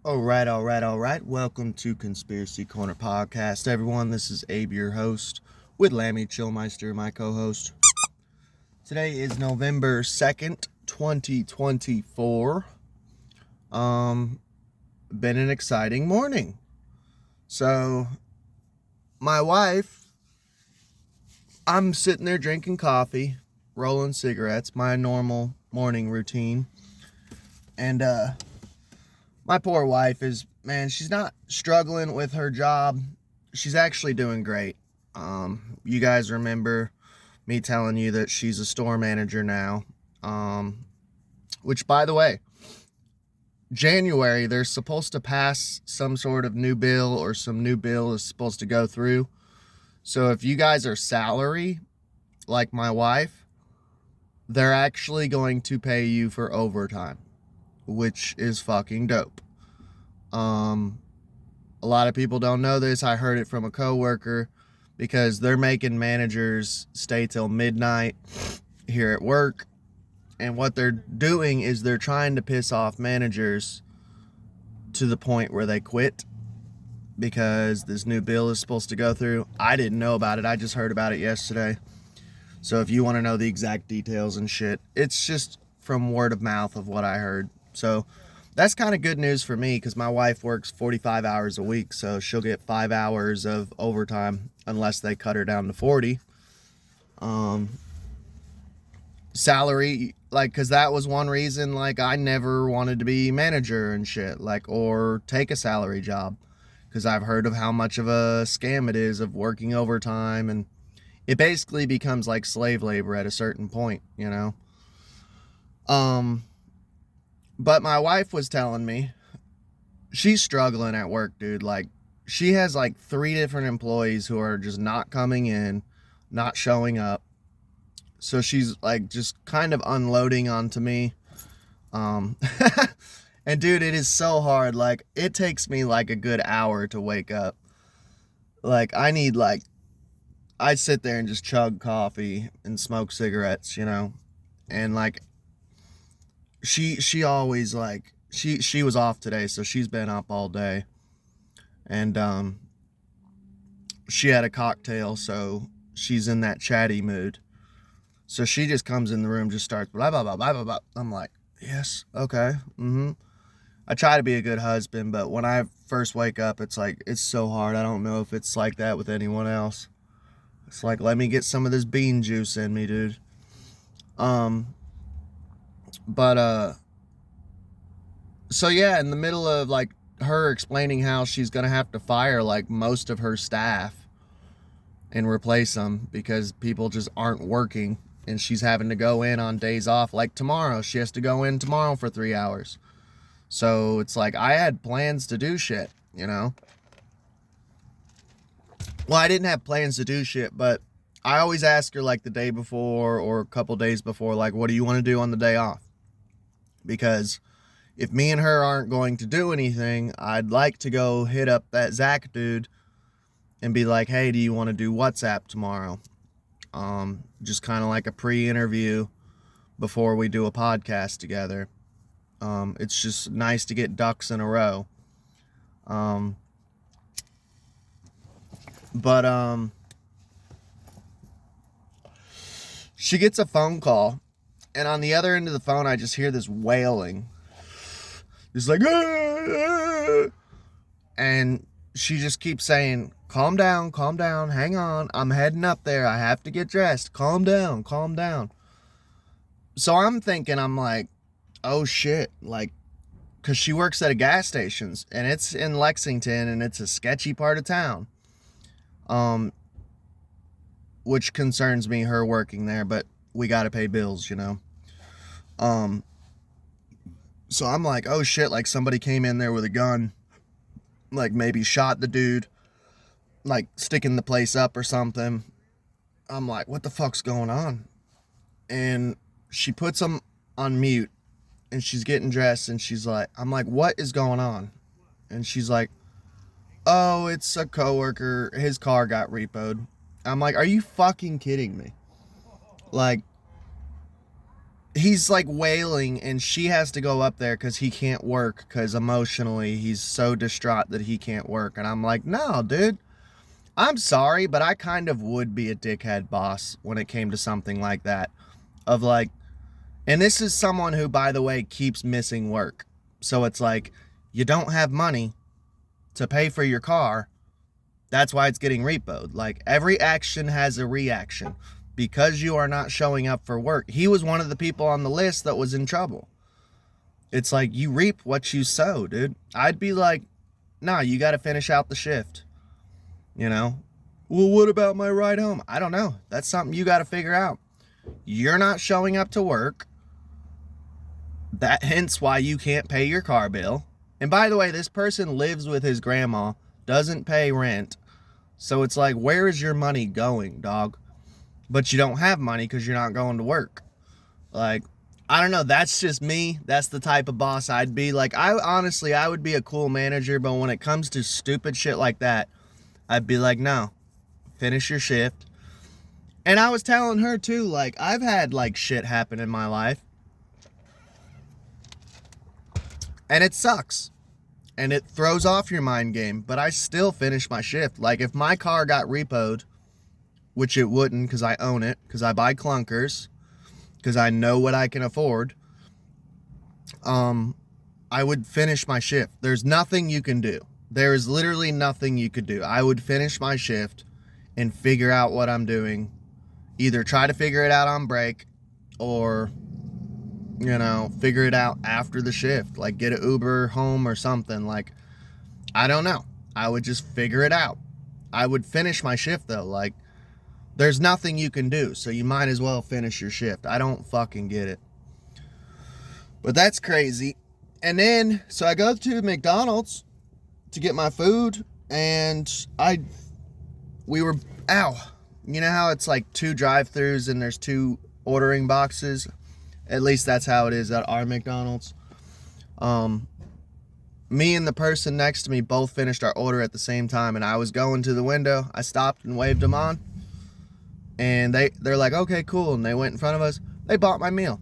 All right. Welcome to Conspiracy Corner Podcast, everyone. This is Abe, your host, with Lammy Chillmeister, my co-host. Today is November 2nd, 2024. Been an exciting morning. So, my wife, I'm sitting there drinking coffee, rolling cigarettes, my normal morning routine. And, my poor wife is, man, she's not struggling with her job. She's actually doing great. You guys remember me telling you that she's a store manager now. Which, by the way, January, they're supposed to pass some sort of new bill, or some new bill is supposed to go through. So if you guys are salary, like my wife, they're actually going to pay you for overtime, which is fucking dope. A lot of people don't know this. I heard it from a coworker, because they're making managers stay till midnight here at work. And what they're doing is they're trying to piss off managers to the point where they quit, because this new bill is supposed to go through. I didn't know about it. I just heard about it yesterday. So if you want to know the exact details and shit, it's just from word of mouth of what I heard. So that's kind of good news for me, because my wife works 45 hours a week, so she'll get 5 hours of overtime unless they cut her down to 40. Salary, like, because that was one reason, like, I never wanted to be manager and shit, like, or take a salary job, because I've heard of how much of a scam it is of working overtime, and it basically becomes like slave labor at a certain point, you know. But my wife was telling me she's struggling at work, dude. Like, she has like 3 different employees who are just not coming in, not showing up. So she's like just kind of unloading onto me. And dude, it is so hard. Like, it takes me like a good hour to wake up. Like, I sit there and just chug coffee and smoke cigarettes, you know. And like, she always, like, she was off today, so she's been up all day. And she had a cocktail, so she's in that chatty mood. So she just comes in the room, just starts blah blah blah blah blah blah. I'm like, yes, okay, I try to be a good husband, but when I first wake up, it's like, it's so hard. I don't know if it's like that with anyone else. It's like, let me get some of this bean juice in me, dude. So yeah, in the middle of like her explaining how she's gonna have to fire like most of her staff and replace them because people just aren't working, and she's having to go in on days off. Like tomorrow, she has to go in tomorrow for 3 hours. So it's like, I had plans to do shit, you know? Well, I didn't have plans to do shit, but I always ask her like the day before or a couple days before, like, what do you want to do on the day off? Because if me and her aren't going to do anything, I'd like to go hit up that Zach dude and be like, hey, do you want to do WhatsApp tomorrow? Just kind of like a pre-interview before we do a podcast together. It's just nice to get ducks in a row. But she gets a phone call, and on the other end of the phone, I just hear this wailing. Just like, ah! And she just keeps saying, calm down, hang on, I'm heading up there, I have to get dressed, calm down. So I'm thinking, I'm like, oh shit, like, because she works at a gas station, and it's in Lexington, and it's a sketchy part of town, which concerns me, her working there, but we gotta pay bills, you know. So I'm like, oh shit, like somebody came in there with a gun, like maybe shot the dude, like sticking the place up or something. I'm like, what the fuck's going on? And she puts him on mute, and she's getting dressed, and she's like, I'm like, what is going on? And she's like, oh, it's a coworker, his car got repoed. I'm like, are you fucking kidding me? Like, he's like wailing, and she has to go up there because he can't work because emotionally he's so distraught that he can't work. And I'm like, no, dude, I'm sorry, but I kind of would be a dickhead boss when it came to something like that. Of like, and this is someone who, by the way, keeps missing work. So it's like, you don't have money to pay for your car. That's why it's getting repoed. Like, every action has a reaction. Because you are not showing up for work. He was one of the people on the list that was in trouble. It's like, you reap what you sow, dude. I'd be like, nah, you got to finish out the shift. You know? Well, what about my ride home? I don't know. That's something you got to figure out. You're not showing up to work. That hence why you can't pay your car bill. And by the way, this person lives with his grandma, doesn't pay rent. So it's like, where is your money going, dog? But you don't have money because you're not going to work. Like, I don't know. That's just me. That's the type of boss I'd be. Like, I would be a cool manager, but when it comes to stupid shit like that, I'd be like, no, finish your shift. And I was telling her too, like, I've had like shit happen in my life. And it sucks. And it throws off your mind game, but I still finish my shift. Like, if my car got repoed, which it wouldn't because I own it, because I buy clunkers, because I know what I can afford, I would finish my shift. There's nothing you can do. There is literally nothing you could do. I would finish my shift and figure out what I'm doing. Either try to figure it out on break or, you know, figure it out after the shift. Like, get an Uber home or something. Like, I don't know. I would just figure it out. I would finish my shift though. Like, there's nothing you can do, so you might as well finish your shift. I don't fucking get it. But that's crazy. And then, so I go to McDonald's to get my food, and we were, you know how it's like 2 drive-thrus and there's 2 ordering boxes? At least that's how it is at our McDonald's. Me and the person next to me both finished our order at the same time, and I was going to the window. I stopped and waved them on. And they're like, okay, cool. And they went in front of us. They bought my meal.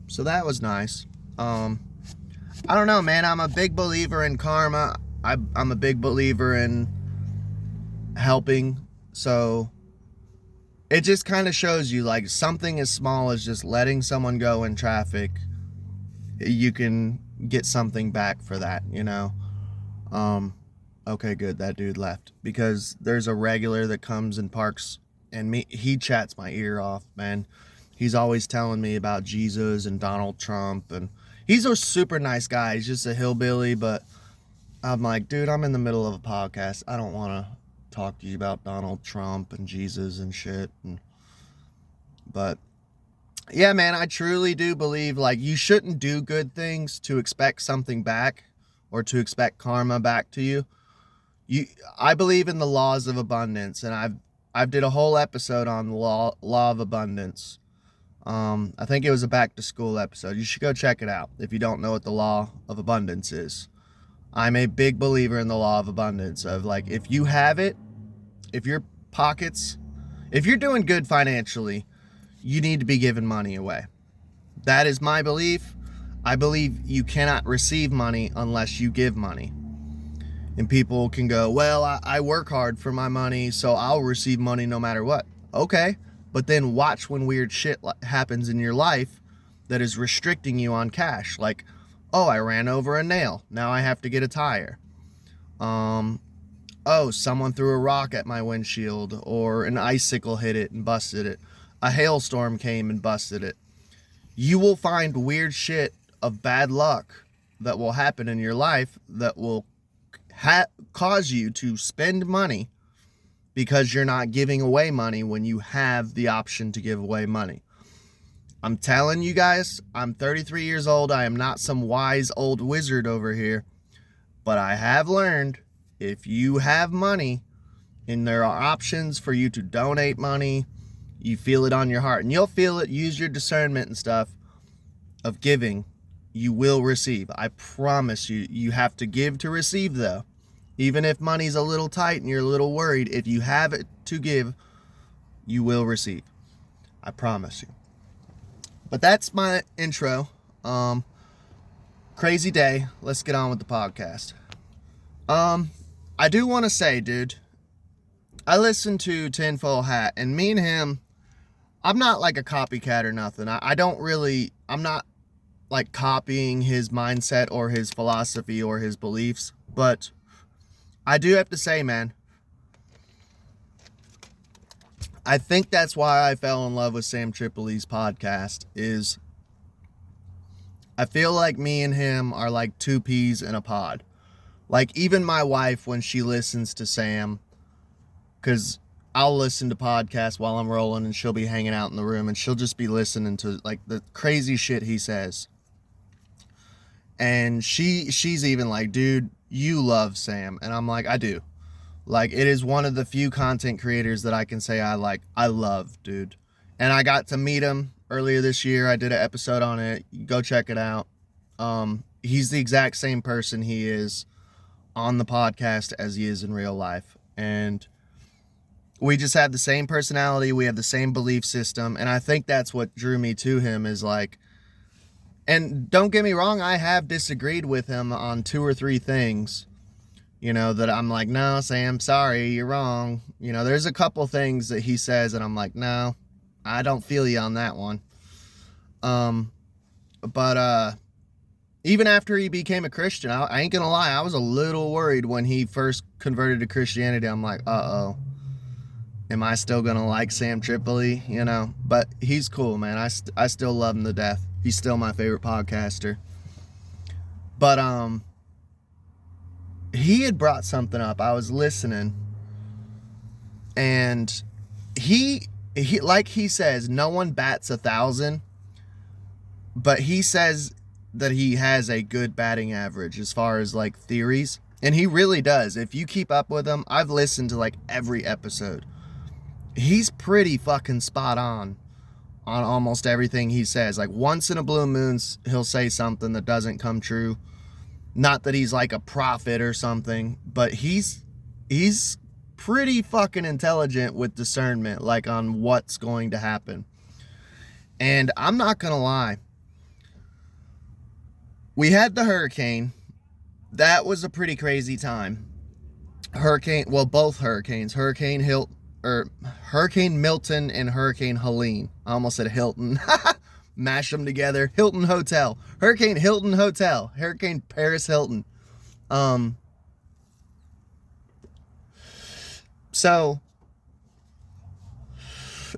So that was nice. I don't know, man. I'm a big believer in karma. I'm a big believer in helping. So it just kind of shows you, like, something as small as just letting someone go in traffic, you can get something back for that, you know? Okay, good. That dude left. Because there's a regular that comes and parks, and he chats my ear off, man. He's always telling me about Jesus and Donald Trump, and he's a super nice guy. He's just a hillbilly, but I'm like, dude, I'm in the middle of a podcast. I don't want to talk to you about Donald Trump and Jesus and shit. But yeah, man, I truly do believe, like, you shouldn't do good things to expect something back or to expect karma back to you. I believe in the laws of abundance, and I've did a whole episode on the law of abundance. I think it was a back to school episode. You should go check it out if you don't know what the law of abundance is. I'm a big believer in the law of abundance of, like, if you have it, if your pockets, if you're doing good financially, you need to be giving money away. That is my belief. I believe you cannot receive money unless you give money. And people can go, well, I work hard for my money, so I'll receive money no matter what. Okay, but then watch when weird shit happens in your life that is restricting you on cash. Like, oh, I ran over a nail. Now I have to get a tire. Oh, someone threw a rock at my windshield, or an icicle hit it and busted it. A hailstorm came and busted it. You will find weird shit of bad luck that will happen in your life that will cause you to spend money because you're not giving away money when you have the option to give away money. I'm telling you guys, I'm 33 years old. I am not some wise old wizard over here, but I have learned if you have money and there are options for you to donate money, you feel it on your heart, and you'll feel it, use your discernment and stuff of giving, you will receive. I promise you. You have to give to receive, though. Even if money's a little tight and you're a little worried, if you have it to give, you will receive. I promise you. But that's my intro. Crazy day. Let's get on with the podcast. I do want to say, dude, I listened to Tinfoil Hat, and me and him, I'm not like a copycat or nothing. I'm not like copying his mindset or his philosophy or his beliefs, but I do have to say, man, I think that's why I fell in love with Sam Tripoli's podcast. Is I feel like me and him are like two peas in a pod. Like, even my wife, when she listens to Sam, because I'll listen to podcasts while I'm rolling, and she'll be hanging out in the room, and she'll just be listening to like the crazy shit he says. And she's even like, dude, you love Sam. And I'm like, I do. Like, it is one of the few content creators that I can say I love, dude. And I got to meet him earlier this year. I did an episode on it. Go check it out. He's the exact same person he is on the podcast as he is in real life. And we just have the same personality. We have the same belief system. And I think that's what drew me to him, is like, and don't get me wrong, I have disagreed with him on 2 or 3 things, you know, that I'm like, no, Sam, sorry, you're wrong. You know, there's a couple things that he says and I'm like, no, I don't feel you on that one. But even after he became a Christian, I ain't gonna lie, I was a little worried when he first converted to Christianity. I'm like, uh-oh, am I still gonna like Sam Tripoli, you know? But he's cool, man. I still love him to death. He's still my favorite podcaster. But he had brought something up. I was listening, and he like he says, no one bats 1,000, but he says that he has a good batting average as far as like theories, and he really does. If you keep up with him, I've listened to like every episode. He's pretty fucking spot on almost everything he says. Like, once in a blue moon, he'll say something that doesn't come true. Not that he's like a prophet or something, but he's pretty fucking intelligent with discernment, like on what's going to happen. And I'm not gonna lie, we had the hurricane. That was a pretty crazy time. Both hurricanes, Hurricane Milton and Hurricane Helene. I almost said Hilton. Mash them together. Hilton Hotel. Hurricane Hilton Hotel. Hurricane Paris Hilton. So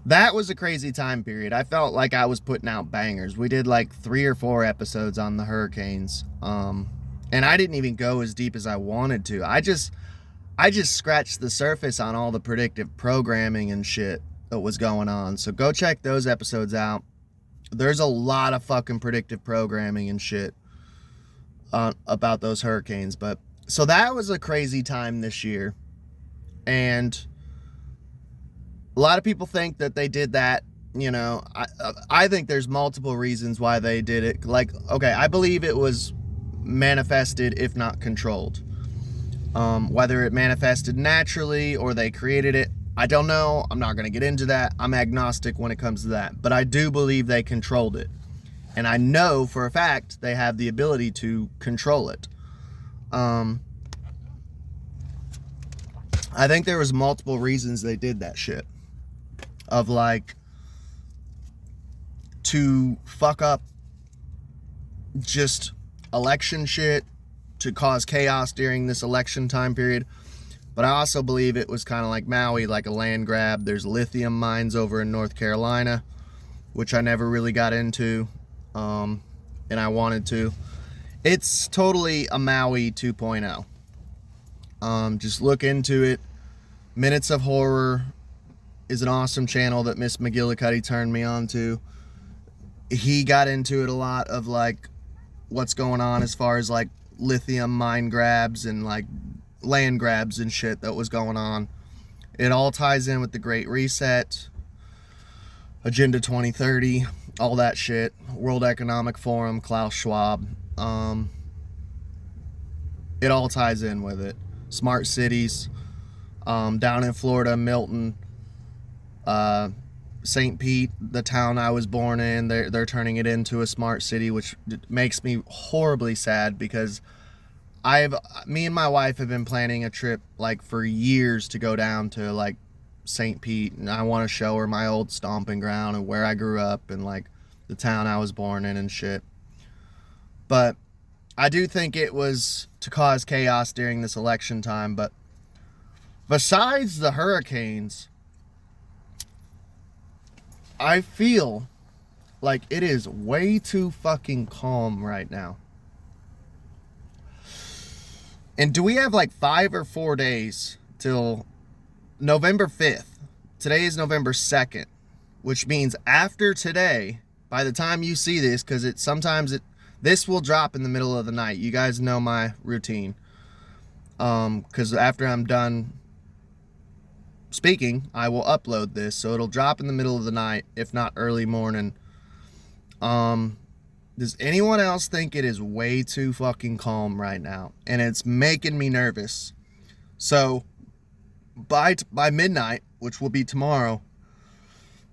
that was a crazy time period. I felt like I was putting out bangers. We did like 3 or 4 episodes on the hurricanes. And I didn't even go as deep as I wanted to. I just scratched the surface on all the predictive programming and shit that was going on. So go check those episodes out. There's a lot of fucking predictive programming and shit about those hurricanes. But so that was a crazy time this year. And a lot of people think that they did that. You know, I think there's multiple reasons why they did it. Like, okay, I believe it was manifested, if not controlled. Whether it manifested naturally or they created it, I don't know. I'm not going to get into that. I'm agnostic when it comes to that. But I do believe they controlled it. And I know for a fact they have the ability to control it. I think there was multiple reasons they did that shit. Of like, to fuck up just election shit, to cause chaos during this election time period. But I also believe it was kind of like Maui, like a land grab. There's lithium mines over in North Carolina, which I never really got into, and I wanted to. It's totally a Maui 2.0. Just look into it. Minutes of Horror is an awesome channel that Miss McGillicuddy turned me on to. He got into it a lot of like what's going on as far as like lithium mine grabs and like land grabs and shit that was going on. It all ties in with the Great Reset, Agenda 2030, all that shit. World Economic Forum, Klaus Schwab. It all ties in with it. Smart cities. Down in Florida, Milton. St. Pete, the town I was born in, they're turning it into a smart city, which makes me horribly sad because me and my wife have been planning a trip like for years to go down to like St. Pete, and I want to show her my old stomping ground and where I grew up and like the town I was born in and shit. But I do think it was to cause chaos during this election time. But besides the hurricanes, I feel like it is way too fucking calm right now. And do we have like 5 or 4 days till November 5th? Today is November 2nd, which means after today, by the time you see this, because this will drop in the middle of the night. You guys know my routine. Because after I'm done speaking, I will upload this, so it'll drop in the middle of the night, if not early morning. Does anyone else think it is way too fucking calm right now? And it's making me nervous. So by midnight, which will be tomorrow,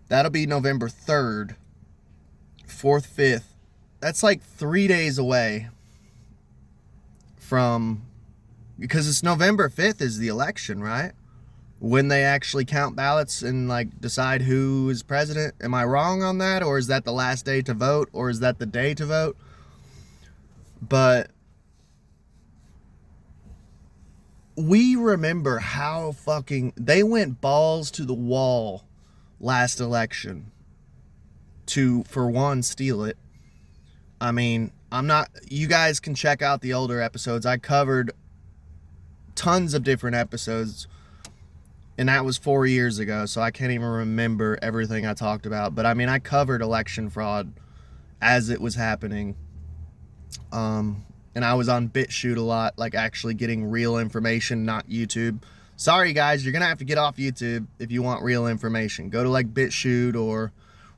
that'll be November 3rd, 4th, 5th. That's like 3 days away from, because it's November 5th is the election, right? When they actually count ballots and like decide who is president. Am I wrong on that? Or is that the last day to vote? Or is that the day to vote? But we remember how fucking they went balls to the wall last election to, for one, steal it. I mean, you guys can check out the older episodes. I covered tons of different episodes, and that was 4 years ago, so I can't even remember everything I talked about. But I mean, I covered election fraud as it was happening. And I was on BitChute a lot, like actually getting real information, not YouTube. Sorry guys, you're gonna have to get off YouTube if you want real information. Go to like BitChute or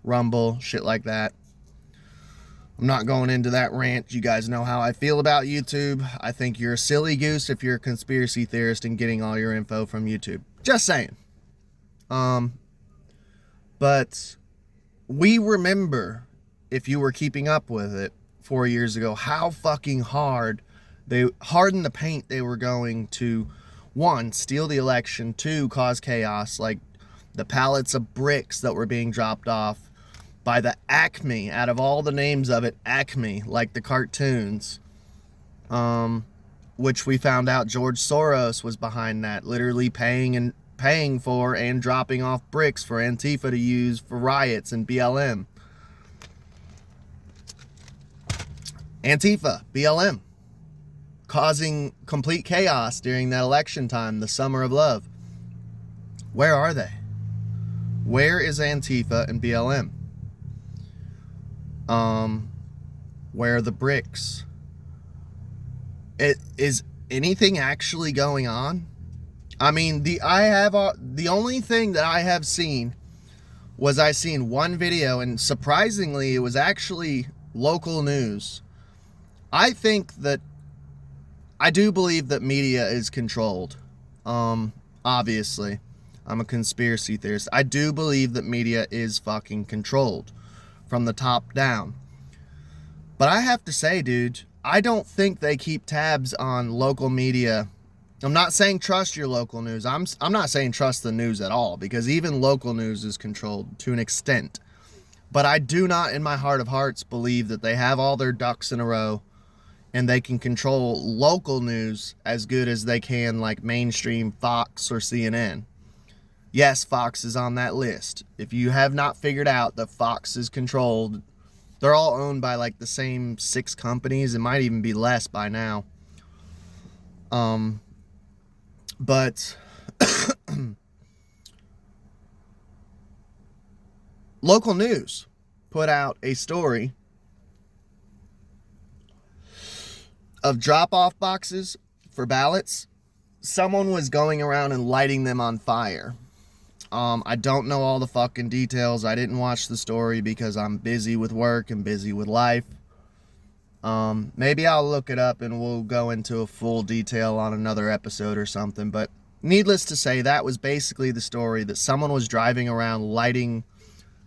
Rumble, shit like that. I'm not going into that rant. You guys know how I feel about YouTube. I think you're a silly goose if you're a conspiracy theorist and getting all your info from YouTube. Just saying. But we remember, if you were keeping up with it 4 years ago, how fucking hard they hardened the paint they were going to, one, steal the election, two, cause chaos, like the pallets of bricks that were being dropped off by the Acme, out of all the names of it, Acme, like the cartoons, which we found out George Soros was behind that, literally paying for and dropping off bricks for Antifa to use for riots and BLM. Antifa, BLM, causing complete chaos during that election time, the summer of love. Where are they? Where is Antifa and BLM? Where are the bricks? Is anything actually going on? I mean, the only thing that I have seen was I seen one video, and surprisingly, it was actually local news. I do believe that media is controlled. Obviously, I'm a conspiracy theorist. I do believe that media is fucking controlled from the top down. But I have to say, dude, I don't think they keep tabs on local media. I'm not saying trust your local news. I'm not saying trust the news at all, because even local news is controlled to an extent. But I do not, in my heart of hearts, believe that they have all their ducks in a row and they can control local news as good as they can, like mainstream Fox or CNN. Yes, Fox is on that list. If you have not figured out that Fox is controlled, they're all owned by like the same 6 companies. It might even be less by now. But local news put out a story of drop-off boxes for ballots. Someone was going around and lighting them on fire. I don't know all the fucking details. I didn't watch the story because I'm busy with work and busy with life. Maybe I'll look it up and we'll go into a full detail on another episode or something. But needless to say, that was basically the story, that someone was driving around lighting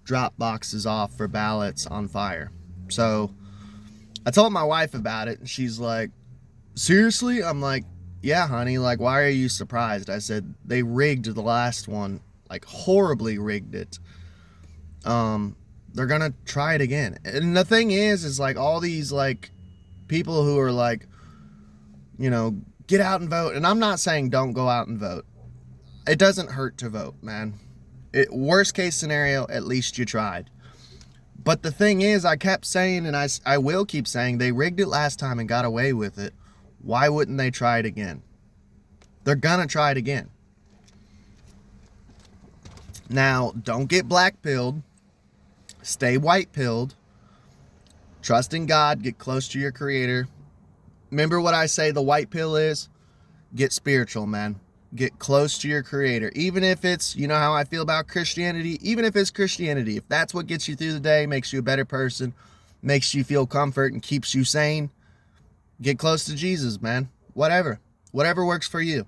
drop boxes off for ballots on fire. So I told my wife about it, and she's like, seriously? I'm like, yeah, honey, like, why are you surprised? I said, they rigged the last one, like, horribly rigged it. They're gonna try it again. And the thing is like, all these, like, people who are like, you know, get out and vote. And I'm not saying don't go out and vote. It doesn't hurt to vote, man. Worst case scenario, at least you tried. But the thing is, I kept saying, and I will keep saying, they rigged it last time and got away with it. Why wouldn't they try it again? They're gonna try it again. Now, don't get black-pilled. Stay white-pilled. Trust in God. Get close to your Creator. Remember what I say the white pill is? Get spiritual, man. Get close to your Creator. Even if it's, you know how I feel about Christianity? Even if it's Christianity. If that's what gets you through the day, makes you a better person, makes you feel comfort and keeps you sane, get close to Jesus, man. Whatever works for you.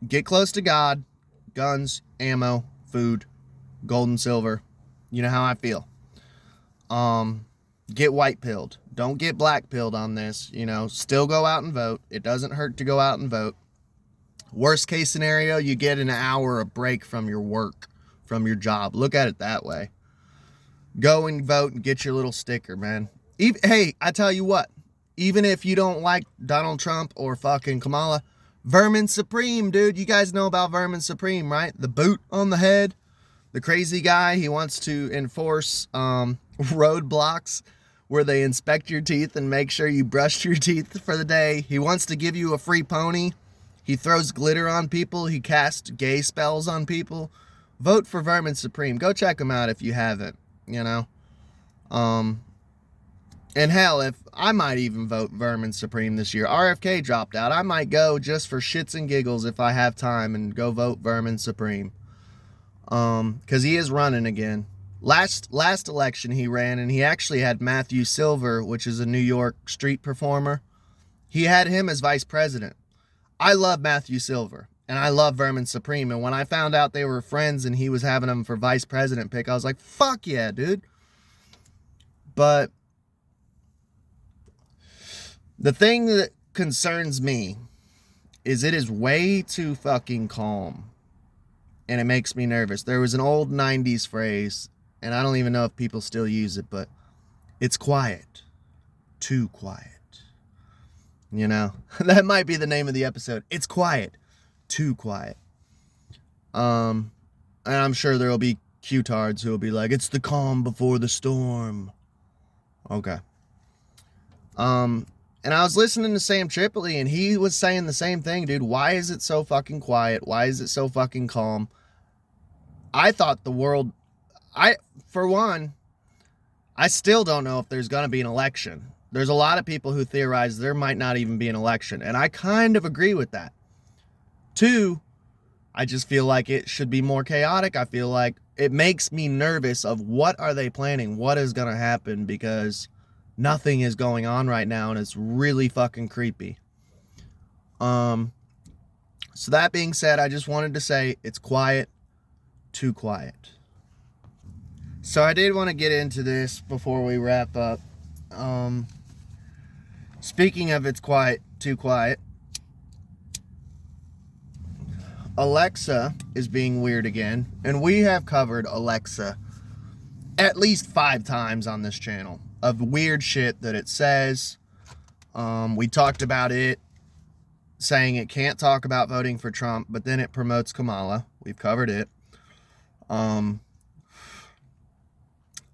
Get close to God. Guns, ammo, food, gold and silver. You know how I feel. Get white pilled. Don't get black pilled on this. You know, still go out and vote. It doesn't hurt to go out and vote. Worst case scenario, you get an hour of break from your work, from your job. Look at it that way. Go and vote and get your little sticker, man. Hey, I tell you what, even if you don't like Donald Trump or fucking Kamala, Vermin Supreme, dude. You guys know about Vermin Supreme, right? The boot on the head. The crazy guy, he wants to enforce roadblocks where they inspect your teeth and make sure you brushed your teeth for the day. He wants to give you a free pony. He throws glitter on people. He casts gay spells on people. Vote for Vermin Supreme. Go check him out if you haven't, you know. And hell, if I might even vote Vermin Supreme this year. RFK dropped out. I might go just for shits and giggles if I have time and go vote Vermin Supreme. Because he is running again. Last election he ran, and he actually had Matthew Silver, which is a New York street performer. He had him as vice president. I love Matthew Silver, and I love Vermin Supreme. And when I found out they were friends and he was having him for vice president pick, I was like, fuck yeah, dude. But the thing that concerns me is it is way too fucking calm. And it makes me nervous. There was an old 90s phrase, and I don't even know if people still use it, but it's quiet. Too quiet. You know? That might be the name of the episode. It's quiet. Too quiet. And I'm sure there will be Q-tards who will be like, it's the calm before the storm. Okay. And I was listening to Sam Tripoli, and he was saying the same thing, dude. Why is it so fucking quiet? Why is it so fucking calm? I thought the world... For one, I still don't know if there's going to be an election. There's a lot of people who theorize there might not even be an election, and I kind of agree with that. Two, I just feel like it should be more chaotic. I feel like it makes me nervous of what are they planning? What is going to happen? Because nothing is going on right now, and it's really fucking creepy. So that being said, I just wanted to say it's quiet, too quiet. So I did want to get into this before we wrap up. Speaking of it's quiet, too quiet, Alexa is being weird again, and we have covered Alexa at least 5 times on this channel of weird shit that it says. We talked about it saying it can't talk about voting for Trump, but then it promotes Kamala. We've covered it.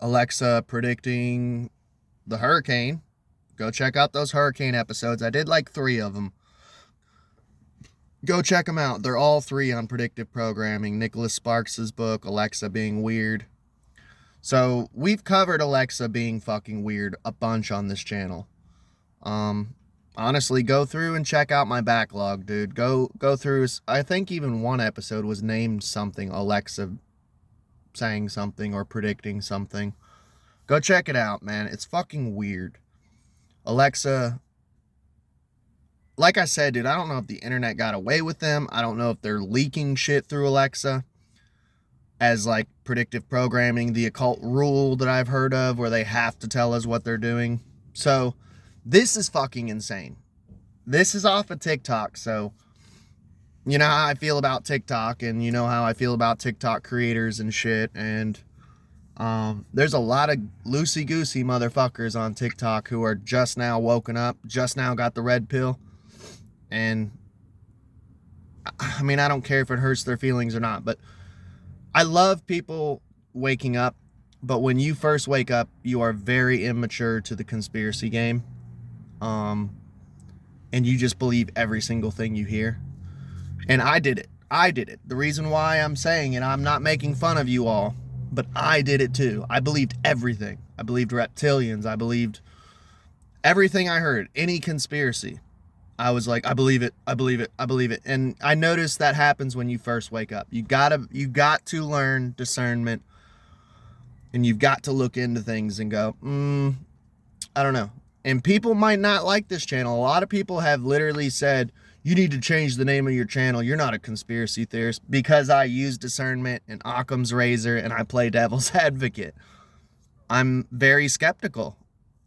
Alexa predicting the hurricane. Go check out those hurricane episodes. I did like 3 of them. Go check them out. They're all 3 on predictive programming. Nicholas Sparks' book, Alexa Being Weird. So we've covered Alexa being fucking weird a bunch on this channel. Honestly, go through and check out my backlog, dude. Go through. I think even one episode was named something Alexa saying something or predicting something. Go check it out, man. It's fucking weird. Alexa, like I said, dude, I don't know if the internet got away with them. I don't know if they're leaking shit through Alexa. as like predictive programming, the occult rule that I've heard of where they have to tell us what they're doing. So this is fucking insane. This is off of TikTok. So you know how I feel about TikTok, and you know how I feel about TikTok creators and shit. And there's a lot of loosey-goosey motherfuckers on TikTok who are just now woken up, just now got the red pill. And I mean, I don't care if it hurts their feelings or not, but I love people waking up. But when you first wake up, you are very immature to the conspiracy game. And you just believe every single thing you hear. And I did it. I did it. The reason why I'm saying it, I'm not making fun of you all, but I did it too. I believed everything. I believed reptilians. I believed everything I heard, any conspiracy. I was like, I believe it. I believe it. I believe it. And I noticed that happens when you first wake up. You got to learn discernment, and you've got to look into things and go, I don't know. And people might not like this channel. A lot of people have literally said, you need to change the name of your channel. You're not a conspiracy theorist, because I use discernment and Occam's razor and I play devil's advocate. I'm very skeptical,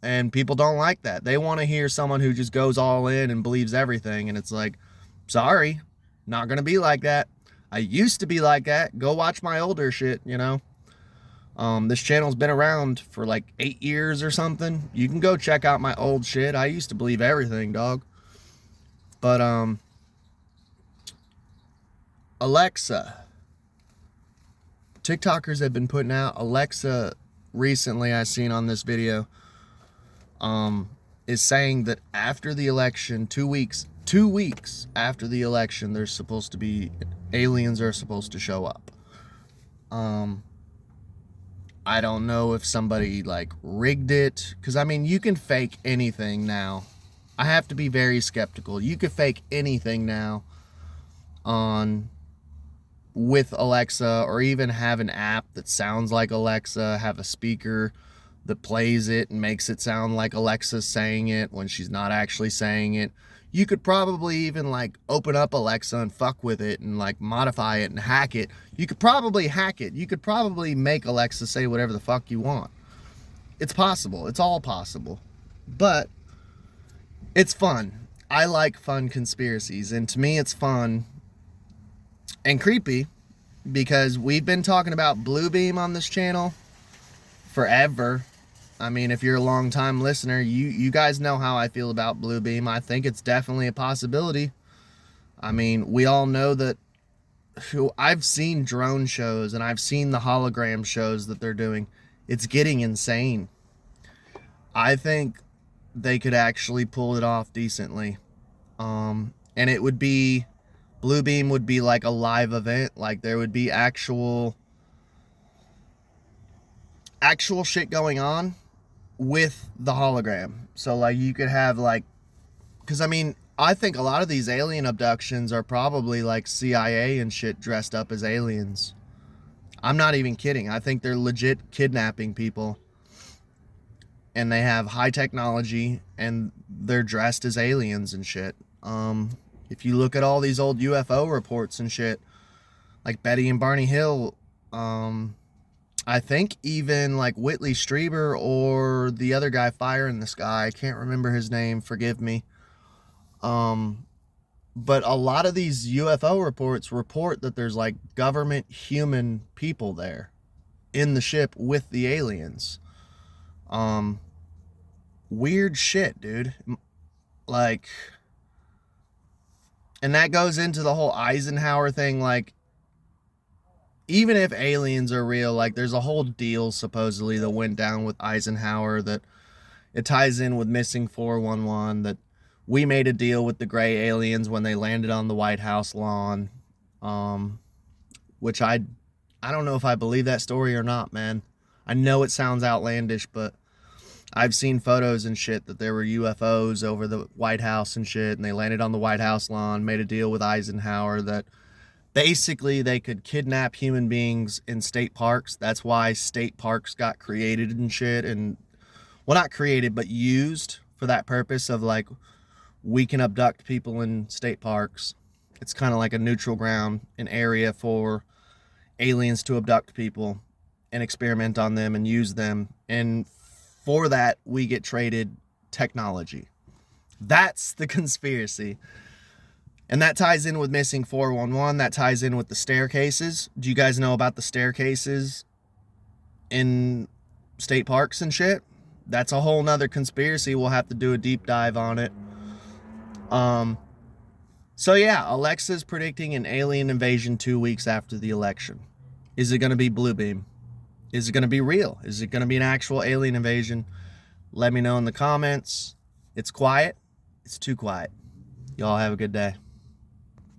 and people don't like that. They want to hear someone who just goes all in and believes everything. And it's like, sorry, not going to be like that. I used to be like that. Go watch my older shit, you know. This channel's been around for like 8 years or something. You can go check out my old shit. I used to believe everything, dog. But, Alexa. TikTokers have been putting out Alexa recently, I seen on this video, is saying that after the election, 2 weeks after the election, there's supposed to be, aliens are supposed to show up. I don't know if somebody like rigged it, because I mean, you can fake anything now. I have to be very skeptical. You could fake anything now with Alexa, or even have an app that sounds like Alexa, have a speaker that plays it and makes it sound like Alexa's saying it when she's not actually saying it. You could probably even like open up Alexa and fuck with it and like modify it and hack it. You could probably hack it. You could probably make Alexa say whatever the fuck you want. It's possible. It's all possible. But it's fun. I like fun conspiracies, and to me it's fun and creepy, because we've been talking about Bluebeam on this channel forever. I mean, if you're a long time listener, you guys know how I feel about Bluebeam. I think it's definitely a possibility. I mean, we all know that I've seen drone shows and I've seen the hologram shows that they're doing. It's getting insane. I think they could actually pull it off decently. And it would be, Bluebeam would be like a live event. Like there would be actual shit going on with the hologram. So like you could have like, because I mean, I think a lot of these alien abductions are probably like CIA and shit dressed up as aliens. I'm not even kidding. I think they're legit kidnapping people, and they have high technology and they're dressed as aliens and shit. If you look at all these old UFO reports and shit, like Betty and Barney Hill, I think even like Whitley Strieber or the other guy, Fire in the Sky, I can't remember his name, forgive me. But a lot of these UFO reports report that there's like government human people there in the ship with the aliens. Weird shit, dude. Like, and that goes into the whole Eisenhower thing. Like, even if aliens are real, like there's a whole deal supposedly that went down with Eisenhower that it ties in with Missing 411, that we made a deal with the gray aliens when they landed on the White House lawn. Which I don't know if I believe that story or not, man. I know it sounds outlandish, but I've seen photos and shit that there were UFOs over the White House and shit, and they landed on the White House lawn, made a deal with Eisenhower that basically they could kidnap human beings in state parks. That's why state parks got created and shit. And, well, not created, but used for that purpose of like, we can abduct people in state parks. It's kind of like a neutral ground, an area for aliens to abduct people and experiment on them and use them. And for that, we get traded technology. That's the conspiracy. And that ties in with missing 411. That ties in with the staircases. Do you guys know about the staircases in state parks and shit? That's a whole nother conspiracy. We'll have to do a deep dive on it. So yeah, Alexa's predicting an alien invasion 2 weeks after the election. Is it going to be Bluebeam? Is it going to be real? Is it going to be an actual alien invasion? Let me know in the comments. It's quiet. It's too quiet. Y'all have a good day.